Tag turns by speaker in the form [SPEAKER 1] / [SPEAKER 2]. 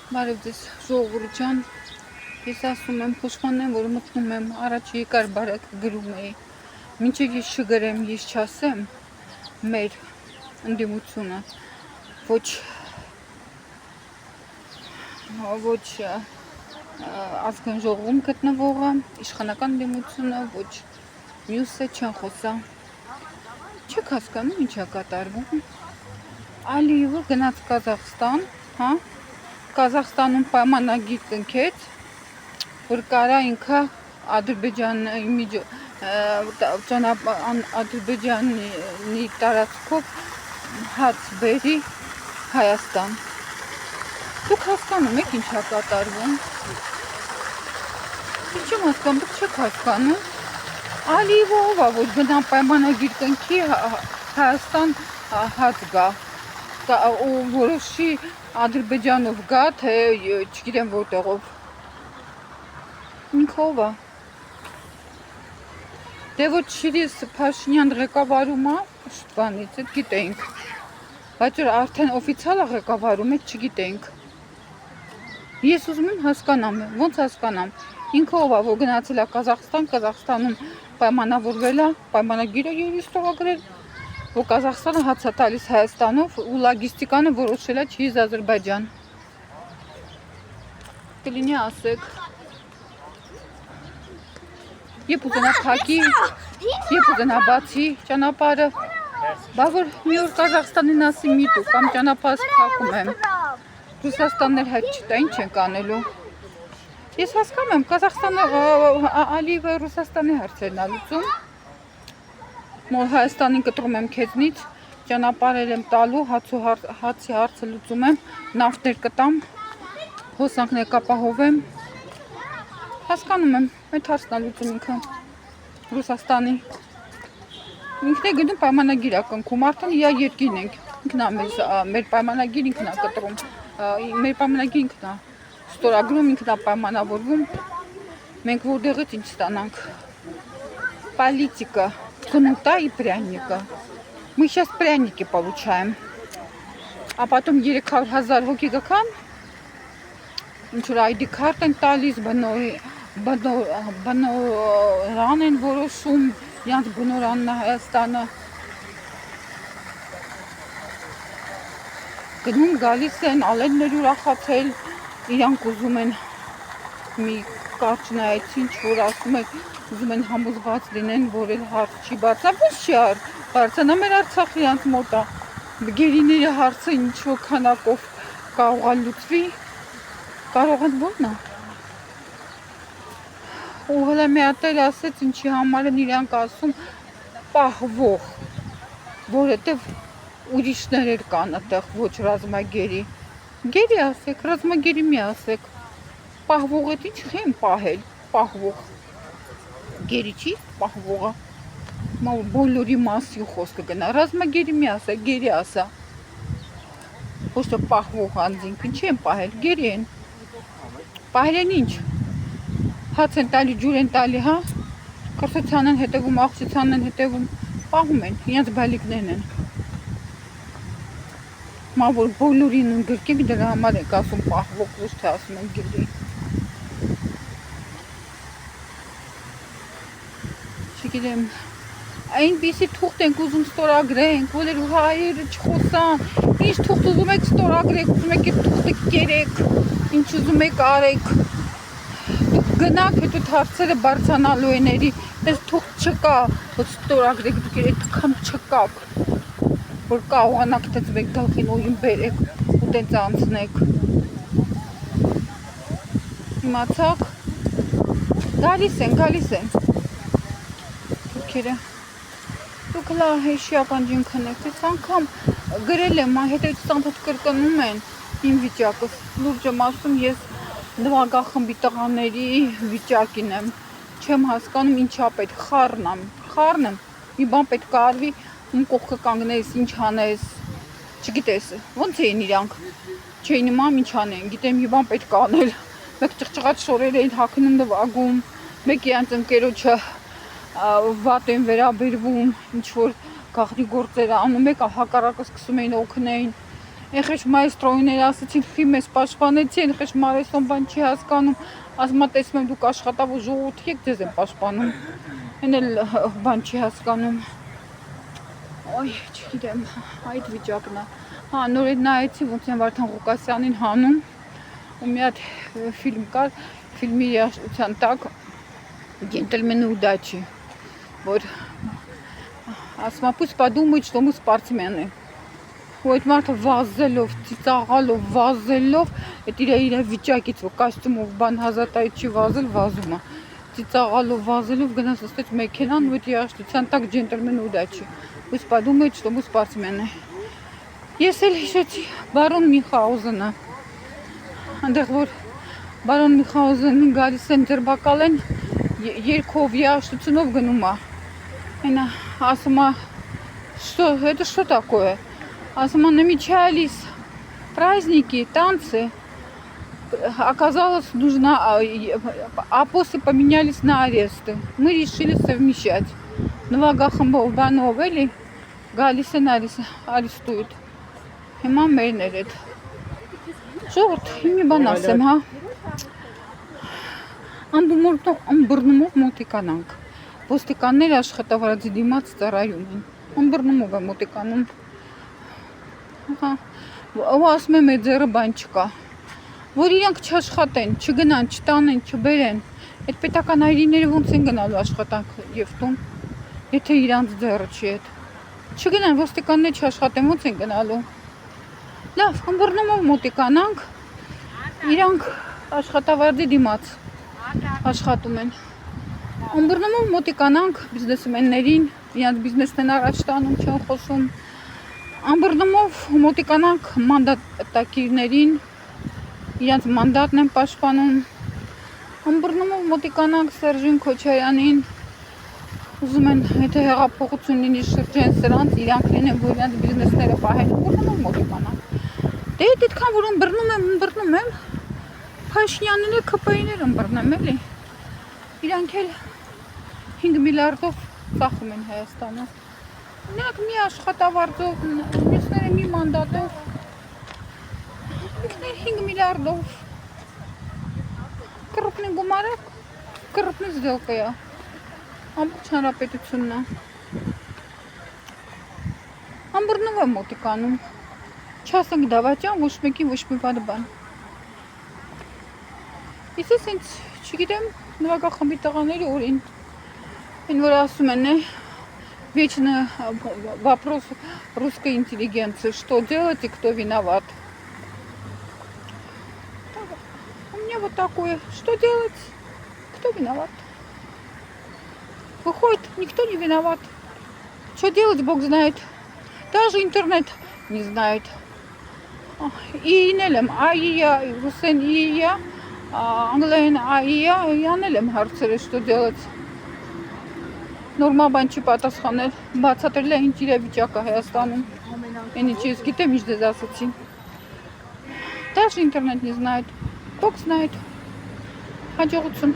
[SPEAKER 1] Բարև ձեզ ժողովուրդ ջան, ես ասում եմ փոշմանն եմ, որ մտնում եմ, առաջ երկար բարակ գրում էի, մինչև ես չգրեմ, ես չասեմ մեր ընդդիմությունը, ոչ ազգային ժողովում գտնվողը, իշխանական ընդդիմությունը, ոչ մյուսը չեն խոսա, չեք հասկանում ինչ է կատարվում, Ալիևը գնաց Կազախստան, հա, Կազախստանում պայմանագիր կնքեց, որ կարա ինքը Ադրբեջանի տարածքով հաց բերի Հայաստան։ Դուք հասկանում եք ինչ է կատարվում։ Ինչ եմ հասկանում, դուք չեք հասկանում։ Ալիևը ով է, որ գնա պայմանագիր կնքի Հայաստան հաց գա։ Ու որոշի Ադրբեջանով գա, թե չգիտեմ որտեղով։ Ինքը ով է։ Դե որ Շիրիս Փաշինյան ղեկավարում է, շուտվանից, այդ գիտեինք։ Բայց որ արդեն օֆիցիալ է ղեկավարում, այդ չգիտեինք։ Ես ուզում եմ հասկանամ, ոնց հասկանամ։ Ինքը ով է, որ գնացել է Կազախստան, Կազախստանում պայմանավորվել է, պայմանագիրը երես տողագրել, որ Կազախստանը հաց է տալիս Հայաստանով ու լոգիստիկանը որոշել է չիզ Ադրբեջան։ Կլինի ասեք։ Երբ ուզենա փակի, երբ ուզենա բացի ճանապարհը, բա որ մի օր Կազախստանին ասի մի տու կամ ճանապարհը փակում եմ։ Ռուսաստանն էլ հայտ չտա, ինչ ենք անելու։ Ես հասկանում եմ, Կազախստանը Ալիևը Ռուսաստանի հարցերն է լուծում։ Մոլ Հայաստանին կտրում եմ քեզնից, ճանապարհել եմ տալու, հացի հարցը լուծում եմ, նավթեր կտամ, հոսանքներ կապահովեմ։ Հասկանում եմ, այդ հարցն է լուծում ինքը Ռուսաստանի։ Ինքն է գնում պայմանագիր է կնքում, արդեն իա երկին ենք, ինքն է մեր պայմանագիր ինքն է կտրում, մեր պայմանագիր ինքն է ստորագրում, ինքն է պայմանավորվում, մենք որտեղից ինչ ստանանք, политика, кнута и пряника, мы сейчас пряники получаем, а потом 300,000 հոգի գան, ինչ որ ID քարտ են տալիս, բնորան են որոշում, յանց բնորանն է Հայաստանը, գնում գալիս են, ալեններ ուրախացել, իրանք ուզում են մի կարճ նայեցի, ինչ որ ասում եք, ուզում են համոզված լինեն, որ էլ հարց չի բարձրացնում, չի բարձրանա մեր Արցախի անց մոտ է, գերիների հարցը ինչ որ քանակով կարող է լուծվի, կարող են որն է։ Ու հələ մի հատ էլ ասեց, ինչի համար են իրանք ասում պահվող, որովհետև ուրիշներ էլ կան այդտեղ, ոչ ռազմագերի։ Գերի ասեք, ռազմագերի մի ասեք։ Պահվող է ինչ են պահել, պահվող։ Գերի չի պահվողը։ Բոլորի մասին խոսքը գնա, ռազմագերի մի ասա, գերի ասա։ Ոչ թե պահվող անձինք, ինչ են պահել, գերի են։ Պահել են ինչ։ Հաց են տալի, ջուր են տալի, հա։ Կրթության են հետևում, աղջության են հետևում, պահում են, իրենց բալիկներն են։ Մա որ բոլորին գրկենք դրա համար ենք ասում պահվող, ոչ թե ասում են գերի։ Չգիտեմ, այնպիսի թուղթ ենք ուզում ստորագրենք, որ հայերը չխոսան, ինչ թուղթ ուզում եք ստորագրեք, ուզում եք այդ թուղթը կերեք, ինչ ուզում եք արեք, դուք գնաք հետո հարցերը բարձրանալու էների, այս թուղթ չկա, որ ստորագրեք, դուք այդքան չկաք, որ կարողանաք դեць գլխին օյուն բերեք ու տենց անցնեք։ Իմացաք, գալիս են, թուրքերը, դուք լա հեշիական ջին քնեք, ես անգամ գրել եմ, հետևից անդոտ կրկնում են իմ վիճակս, լուրջ եմ ասում, ես նվագախմբի տղաների վիճակին եմ, չեմ հասկանում ինչա պետք, խառն եմ, մի բան պետք կարվի, ում կողքը կանգնես, ինչ անես, չգիտես, ոնց էին իրանք, չէին իմամ ինչ անեն, գիտեմ մի բան պետք անել, մեկ ճղճղած շորեր էին հագնում նվագում, մեկ իրանց ընկերոջը վատ են վերաբերվում, ինչ որ գաղտնի գործեր անում, մեկ հակառակը սկսում էին օգնեին, Եղեշ մայստրոյներ ասացին խի մեզ պաշտպանեցի, եղեշ մարեսոն բան չի հասկանում, ասում տեսնում եմ դուք աշխատավոր ժողովուրդ եք ձեզ են պաշտպանում, են էլ բան չի հասկանում, ոյ չգիտեմ, այդ վիճակն է, հա նոր այդ նայեցի ոնց են Վարդան Ղուկասյանին հանում, ու մի հատ ֆիլմ կար, ֆիլմի երաժշտության տակ «Джентльмены удачи», որ ասում է «Пусть подумают, что мы спортсмены». Ու այդ մարդը վազելով, ծիծաղալով, վազելով, այդ իր վիճակից, որ կոստյումով բան հազատայից չի վազել, վազում է, ծիծաղալով, վազելով գնաց ստեց մեքենան ու այդ երաժշտության տակ «Джентльмены удачи», «Пусть подумают, что мы спортсмены». Ես էլ հիշեցի բարոն Մինխաուզենը, այնտեղ որ բարոն Մինխաուզենին գալիս են ձերբակալեն, երկով երաժշտությունով գնում է, այնա ասում է, это что такое? Ասում է намечались праздники, танцы, оказалось нужно, а после поменялись на аресты. Мы решили совмещать. Նվագախմբով բանով էլի գալիս են արեստույթ։ Հիմա մերն էր էդ։ Ժողովուրդ, մի բան ասեմ, հա։ Ամբռնումով մոտիկանանք։ Ոստիկանները աշխատավարձի դիմաց ծառայում են։ Ամբռնումով է մոտիկանում։ Ու ասում եմ այդ ձերը բան չկա, որ իրանք չաշխատեն, չգնան, չտանեն, չբերեն, այդ պետական այրիները ոնց են գնալու աշխատանք և տուն, եթե իրանց ձերը չի էդ, չգնան, ոստիկանները չաշխատեն, ոնց են գնալու, լավ, ամբռնումով մոտիկանանք, իրանք աշխատավարձի դիմաց աշխատում են, ամբռնումով մոտիկանանք բիզնեսմեններին, իրանց բիզնեսն են առաջ տանում, չեն խոսում, ամբռնումով մոտիկանանք մանդատակիրներին, իրանց մանդատն են պաշտպանում, ամբռնումով մոտիկանանք Սերժին Քոչարյանին, ուզում են, եթե հեղափոխություն լինի շրջեն սրանց, իրանք լինեն, որ իրանց բիզնեսները պահեն, ամբռնումով մոտիկանանք, դե դիտքան, որ ամբռնում եմ, Փաշինյանները ԿՊԻ-ները ամբռնեմ էլի, իրանք էլ 5 միլիարդով ծախում են Հայաստանը, նրանք մի աշխատավարձով, մյուսները մի մանդատով, ինքներ 5 միլիարդով, կռուպնի գումարը, կռուպնի զդելկը է, ամբողջ հանրապետությունն է, ամբռնով է մոտիկանում, չասենք դավաճան, ոչ մեկին ոչ մի բան, իսես ինձ, չգիտեմ, նվագախմբի տղաների օրին, են որ ասում են է, Вечно вопрос русской интеллигенции, что делать и кто виноват. У меня вот такое, что делать, кто виноват. Выходит, никто не виноват. Что делать, Бог знает. Даже интернет не знает. И нелем, я, Русен и я, Англиен, я нелем հարցերը, что делать. Նորմալ բան չի պատասխանել, բացատրել է ինչ իրավիճակը Հայաստանում, այն ինչ ես գիտեմ, ինչ դեզ ասացի, Даже интернет не знает, Бог знает, հաջողություն